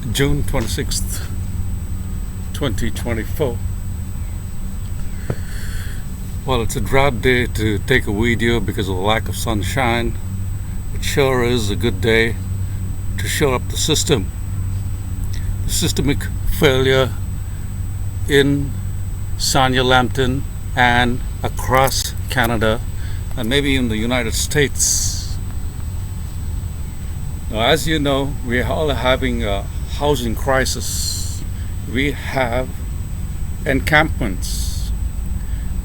June 26th, 2024. Well, it's a drought day to take a video because of the lack of sunshine. It sure is a good day to shore up the system. The systemic failure in Sarnia Lambton and across Canada and maybe in the United States. Now, as you know, we are all having a housing crisis. We have encampments.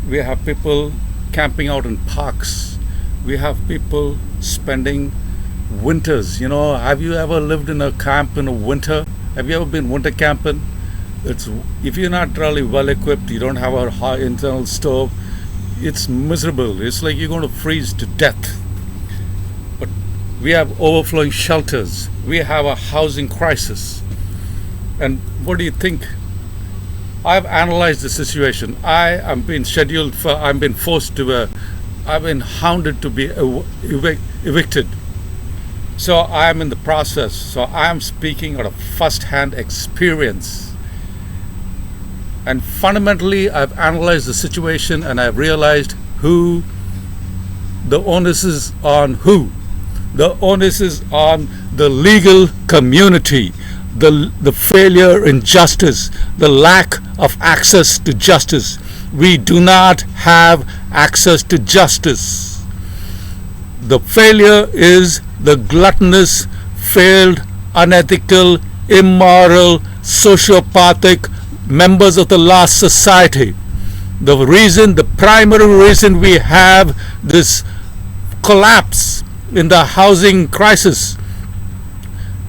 We have people camping out in parks. We have people spending winters. You know, have you ever lived in a camp in a winter? Have you ever been winter camping? If you're not really well equipped, you don't have a high internal stove, it's miserable. It's like you're going to freeze to death. But we have overflowing shelters. We have a housing crisis. And what do you think? I've analyzed the situation. I've been hounded to be evicted. So I'm in the process. So I'm speaking out of first-hand experience. And fundamentally, I've analyzed the situation and I've realized who the onus is on who. The onus is on the legal community. The failure in justice, the lack of access to justice. We do not have access to justice. The failure is the gluttonous, failed, unethical, immoral, sociopathic members of the last society. The primary reason we have this collapse in the housing crisis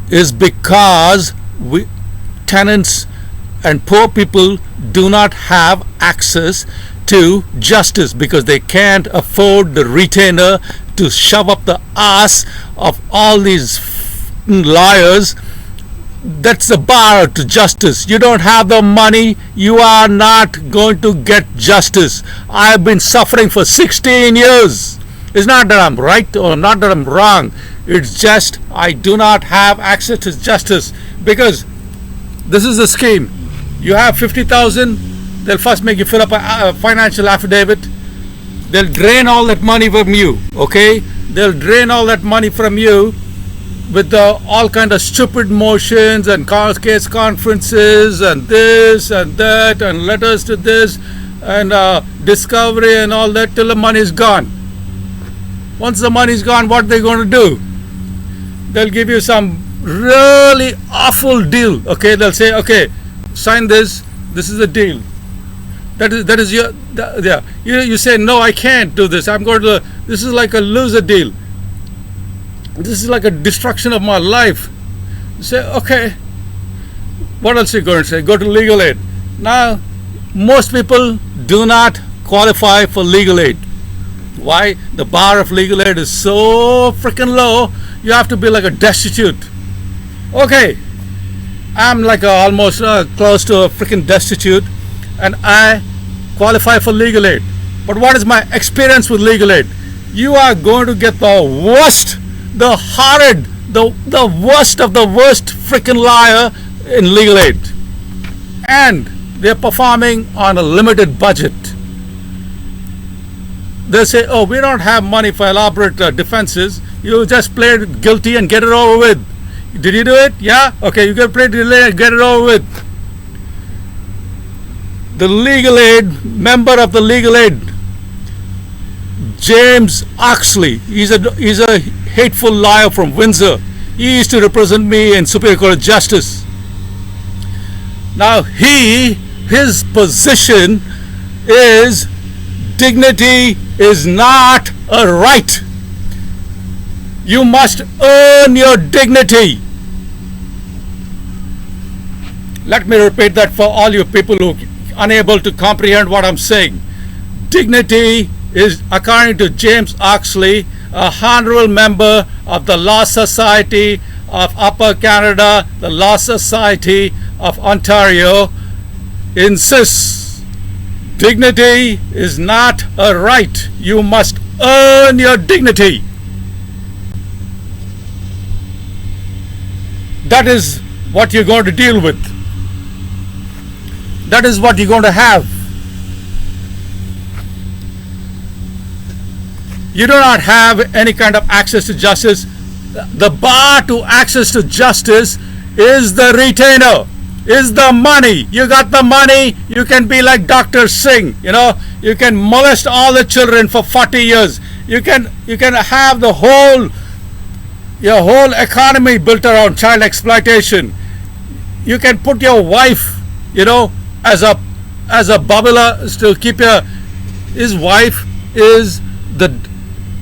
is because tenants and poor people do not have access to justice because they can't afford the retainer to shove up the ass of all these liars. That's the bar to justice. You don't have the money, you are not going to get justice. I've been suffering for 16 years. It's not that I'm right or not that I'm wrong. It's just I do not have access to justice because this is the scheme. You have 50,000, they'll first make you fill up a financial affidavit. They'll drain all that money from you, okay? They'll drain all that money from you with all kind of stupid motions and case conferences and this and that and letters to this and discovery and all that till the money is gone. Once the money is gone, what they're going to do? They'll give you some really awful deal. Okay, they'll say, okay, sign this. This is the deal. That is your. Yeah. You say no, I can't do this. I'm going to. This is like a loser deal. This is like a destruction of my life. You say, okay. What else are you going to say? Go to legal aid. Now, most people do not qualify for legal aid. Why? The bar of legal aid is so freaking low. You have to be like a destitute. Okay, I'm like almost close to a freaking destitute, and I qualify for legal aid. But what is my experience with legal aid? You are going to get the worst, the horrid, the worst of the worst freaking liar in legal aid, and they're performing on a limited budget. They say, oh, we don't have money for elaborate defenses. You just plead guilty and get it over with. Did you do it? Yeah? Okay, you can plead guilty and get it over with. The legal aid, member of the legal aid, James Oxley, he's a hateful liar from Windsor. He used to represent me in Superior Court of Justice. Now his position is dignity is not a right. You must earn your dignity. Let me repeat that for all you people who are unable to comprehend what I'm saying. Dignity is, according to James Oxley, a honorable member of the Law Society of Upper Canada, the Law Society of Ontario, insists dignity is not a right. You must earn your dignity. That is what you're going to deal with. That is what you're going to have. You do not have any kind of access to justice. The bar to access to justice is the retainer, is the money. You got the money, you can be like Dr. Singh, you can molest all the children for 40 years. You can have your whole economy built around child exploitation. You can put your wife, as a bubbler to keep his wife is the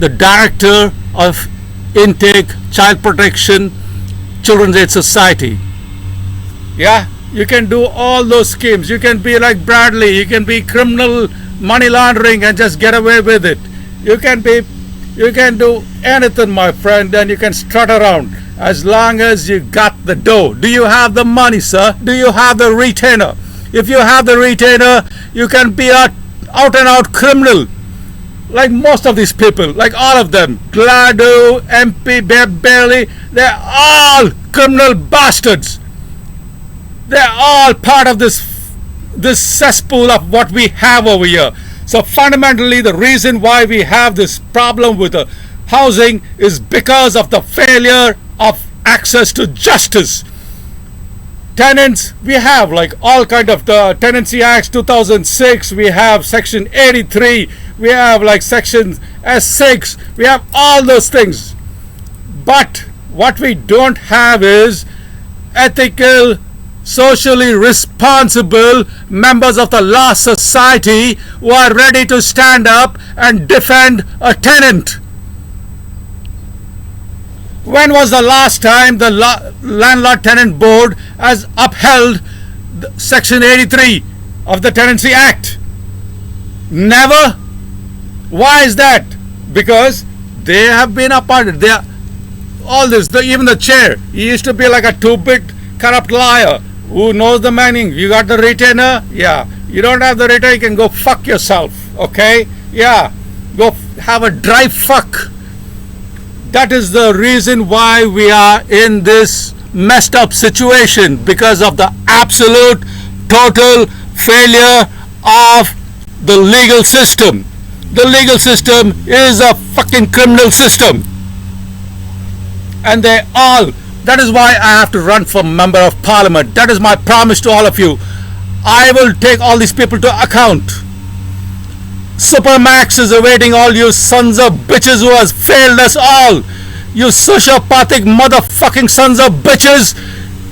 director of intake, child protection, children's aid society. Yeah, you can do all those schemes. You can be like Bradley. You can be criminal money laundering and just get away with it. You can do anything, my friend, and you can strut around as long as you got the dough. Do you have the money, sir? Do you have the retainer? If you have the retainer, you can be out and out criminal. Like most of these people, like all of them, Gladu, MP, Bailey, they're all criminal bastards. They're all part of this cesspool of what we have over here. So fundamentally, the reason why we have this problem with the housing is because of the failure of access to justice. Tenants, we have like all kind of the Tenancy Act 2006, we have section 83, we have like section S6, we have all those things. But what we don't have is ethical, socially responsible members of the law society who are ready to stand up and defend a tenant. When was the last time the Landlord Tenant Board has upheld Section 83 of the Tenancy Act? Never. Why is that? Because they have been appointed. They are all this. Even the chair, he used to be like a two-bit corrupt liar who knows the meaning. You got the retainer? Yeah. You don't have the retainer, you can go fuck yourself. Okay? Yeah. Go have a dry fuck. That is the reason why we are in this messed up situation, because of the absolute total failure of the legal system. The legal system is a fucking criminal system. And that is why I have to run for member of parliament. That is my promise to all of you. I will take all these people to account. Supermax is awaiting all you sons of bitches who has failed us all. You sociopathic motherfucking sons of bitches.